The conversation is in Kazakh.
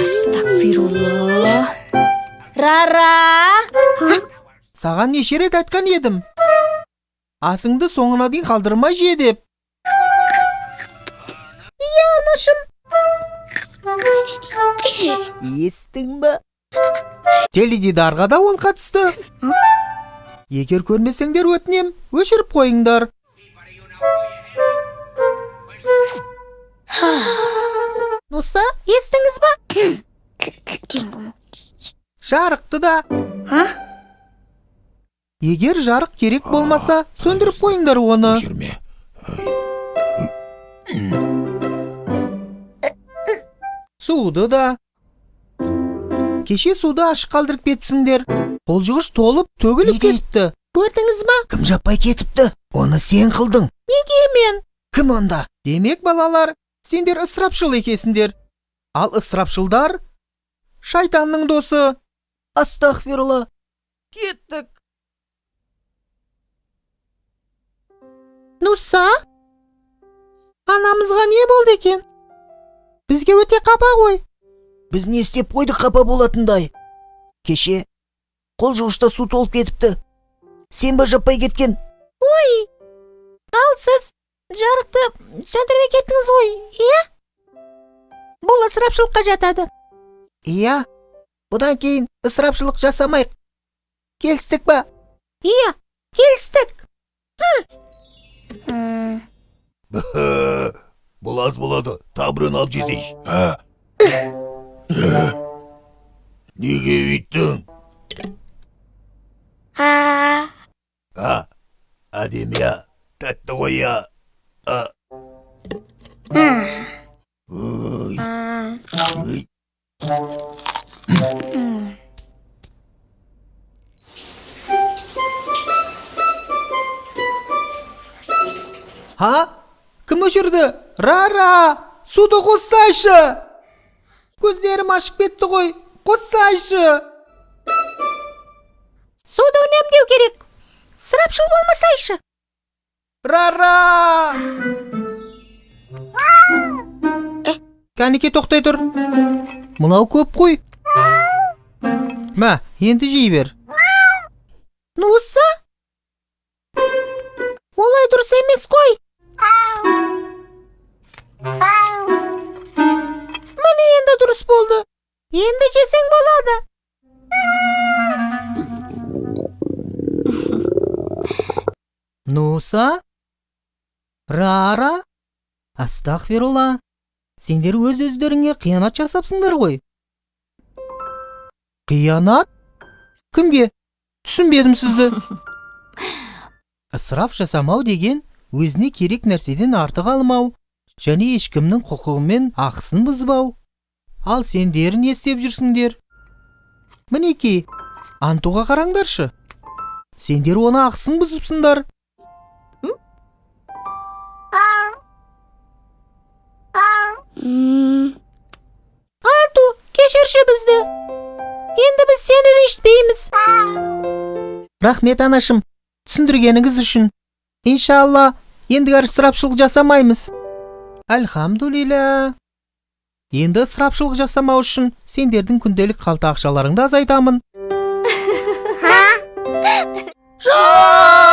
Astagfirullah. Rara. Саған неше рет айтқан едім. Асыңды соңына дейін қалдырмай же деп. Iya anашым. Естің бі? Теледидарға да ол қатысты. Егер көрмесеңдер өтінем, өшіріп қойыңдар. Нұса, естіңіз ба? Жарықты да. Егер жарық керек болмаса, сөндіріп қойыңдар оны. Суды да. Кеше суды ашық қалдырып кетіпсіңдер. Қолжығыш толып, төгіліп кетіпті. Көрдіңіз ба? Кім жаппай кетіпті? Оны сен қылдың. Неге мен? Кім онда? Демек, балалар, сендер ысырапшыл екесіңдер. Ал ысырапшылдар шайтанның досы. Астағфирулла. Кеттік. Нұса? Анамызға не болды екен? Бізге өте қапа ғой. Біз не істеп қойдық қапа болатындай? Кеше қолжығышта су толып кетіпті. Сен ба жаппай кеткен? Ой, ал сіз жарықты сөндіре кеттіңіз ғой, иә? Бұл ысырапшылыққа жатады. Иә, бұдан кейін ысырапшылық жасамайық. Келістік ба? Иә, келістік. Бұл аз болады, табырын алып жесейші. Неге үйттің? Әдемі я, тәтті ғой я. Ха? Кім өшірді? Рара! Суды қоссайшы! Көздерім ашып кетті ғой, қоссайшы! Суды үнемдеу керек. Сырапшыл болмасайшы. Рара! Кәнеке тоқтай тұр. Мынау көп қой. Мә, енді жей бер. Нұса? Олай дұрыс емес қой. Міне енді дұрыс болды. Енді жесең болады. Нұса? Рара? Астағфирулла. Сендер өз-өздеріңе қиянат жасапсыңдар ғой. Қиянат? Кімге? Түсінбедім сізді. Ысырап жасамау деген өзіне керек нәрседен артық алмау, және ешкімнің құқығымен ақысын бұзбау. Ал сендер не істеп жүрсіңдер? Мінеки, Антуға қараңдаршы. Сендер оны ақысын бұзыпсыңдар. Анту, кешірші бізді. Енді біз сені ренжітпейміз. Рахмет анашым, түсіндіргеніңіз үшін. Иншалла, ендігер ысырапшылық жасамаймыз. Альхамдулилля. Енді ысырапшылық жасамау үшін сендердің күнделік қалта ақшаларыңды азайтамын. Жоқ!